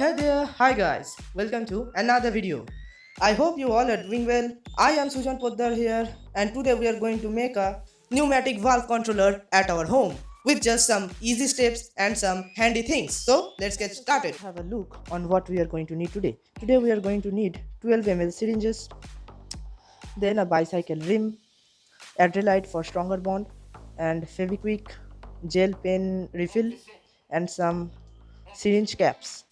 Hey there, hi guys, welcome to another video. I hope you all are doing well. I am Sujan Poddar here, and today we are going to make a pneumatic valve controller at our home with just some easy steps and some handy things. So let's get started. Have a look on what we are going to need today. Today we are going to need 12 ml syringes, then a bicycle rim, Adrelite for stronger bond, and Fevikwik gel pen refill, and some syringe caps.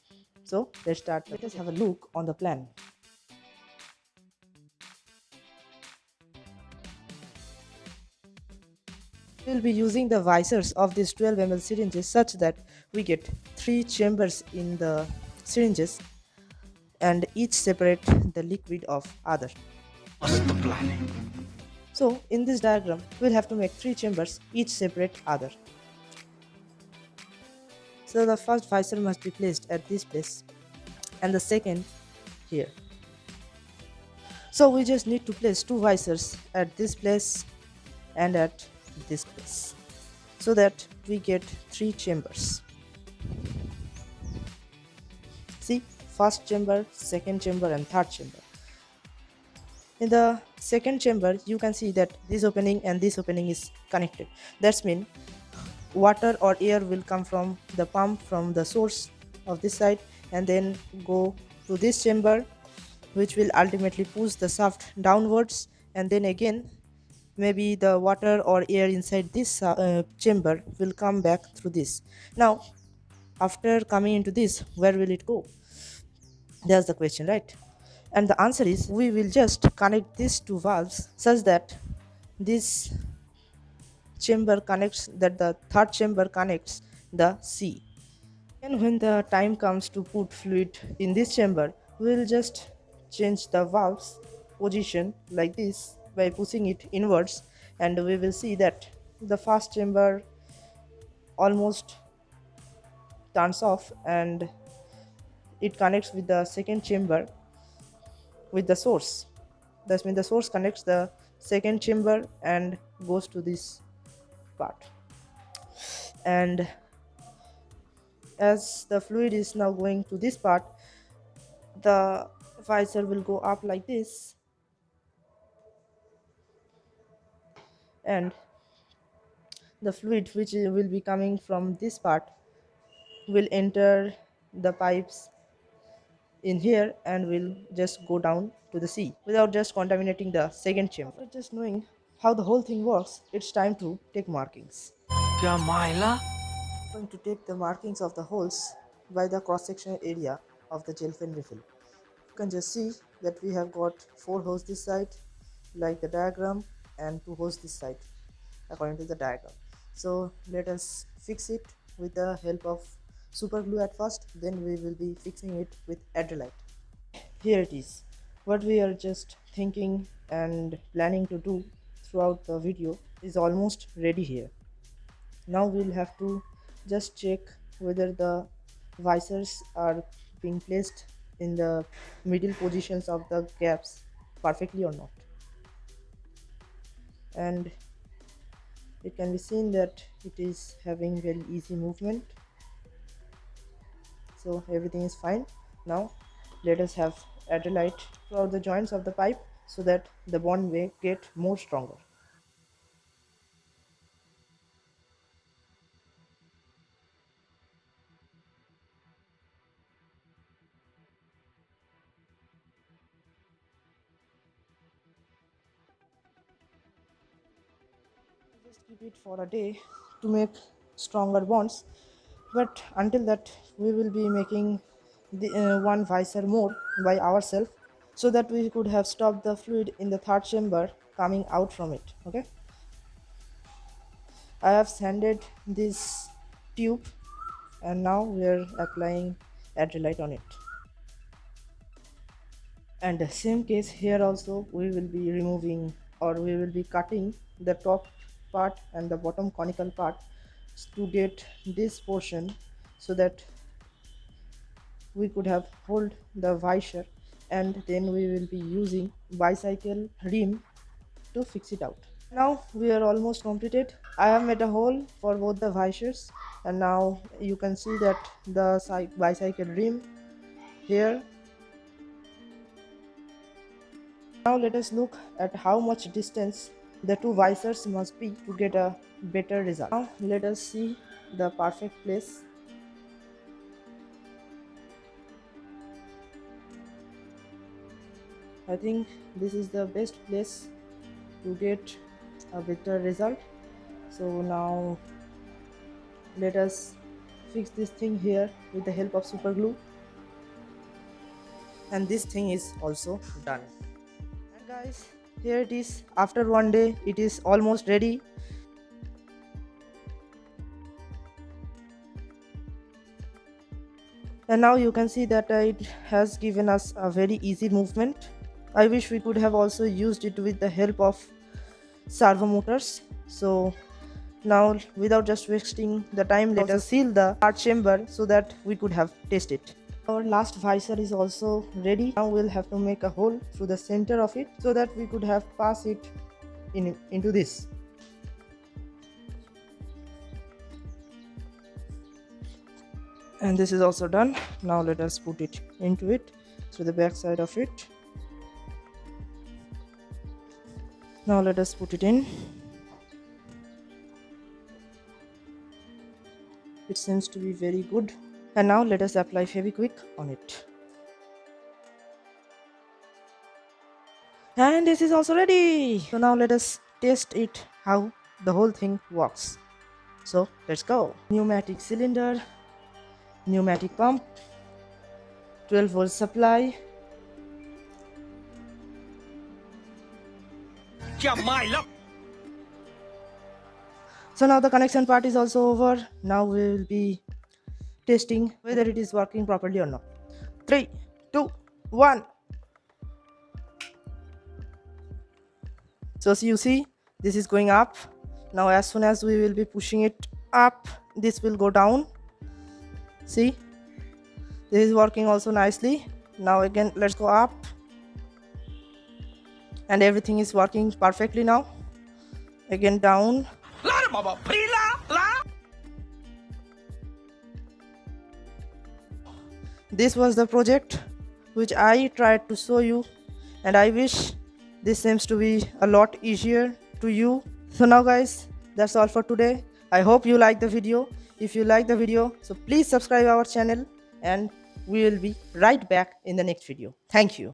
So let's start. Let us have a look on the plan. We will be using the visors of these 12 ml syringes such that we get 3 chambers in the syringes and each separate the liquid of other. What's the planning? So in this diagram we'll have to make 3 chambers, each separate other. So the first visor must be placed at this place and the second here. So we just need to place 2 visors at this place and at this place so that we get 3 chambers. See, first chamber, second chamber and third chamber. In the second chamber you can see that this opening and this opening is connected. That means water or air will come from the pump from the source of this side and then go to this chamber, which will ultimately push the shaft downwards, and then again maybe the water or air inside this chamber will come back through this. Now after coming into this, where will it go? That's the question, right? And the answer is we will just connect these two valves such that this chamber connects, that the third chamber connects the C. And when the time comes to put fluid in this chamber, we will just change the valve's position like this by pushing it inwards, and we will see that the first chamber almost turns off and it connects with the second chamber with the source. That means the source connects the second chamber and goes to this part. And as the fluid is now going to this part, the visor will go up like this, and the fluid which will be coming from this part will enter the pipes in here and will just go down to the sea without just contaminating the second chamber. After just knowing how the whole thing works, it's time to take markings. क्या माइला? I'm going to take the markings of the holes by the cross-sectional area of the gel pen refill. You can just see that we have got 4 holes this side like the diagram and 2 holes this side according to the diagram. So let us fix it with the help of super glue at first, then we will be fixing it with Adrelite. Here it is. What we are just thinking and planning to do throughout the video is almost ready here. Now we'll have to just check whether the visors are being placed in the middle positions of the gaps perfectly or not. And it can be seen that it is having very easy movement, so everything is fine. Now let us have Adrelite throughout the joints of the pipe so that the bond may get more stronger. Just keep it for a day to make stronger bonds, but until that we will be making the one visor more by ourselves so that we could have stopped the fluid in the third chamber coming out from it. Okay, I have sanded this tube and now we are applying Adrelite on it. And the same case here also, we will be removing or we will be cutting the top part and the bottom conical part to get this portion so that we could have hold the visor, and then we will be using bicycle rim to fix it out. Now we are almost completed. I have made a hole for both the visors, and now you can see that the bicycle rim here. Now let us look at how much distance the two visors must be to get a better result. Now let us see the perfect place. I think this is the best place to get a better result. So now let us fix this thing here with the help of super glue, and this thing is also done. And guys, here it is. After one day it is almost ready. And now you can see that it has given us a very easy movement. I wish we could have also used it with the help of servo motors. So now, without just wasting the time, let us seal the part chamber so that we could have tested. Our last visor is also ready. Now we'll have to make a hole through the center of it so that we could have pass it into this. And this is also done. Now let us put it into it through the back side of it. Now let us put it in. It seems to be very good. And now let us apply Fevikwik on it. And this is also ready. So now let us test it how the whole thing works. So let's go. Pneumatic cylinder, pneumatic pump, 12-volt supply. So now the connection part is also over. Now we will be testing whether it is working properly or not. 3, 2, 1. So you see, this is going up. Now as soon as we will be pushing it up, this will go down. See, this is working also nicely. Now again, let's go up. And everything is working perfectly now. Again down. This was the project which I tried to show you, and I wish this seems to be a lot easier to you. So now guys, that's all for today. I hope you like the video. If you like the video, so please subscribe our channel, and we will be right back in the next video. Thank you.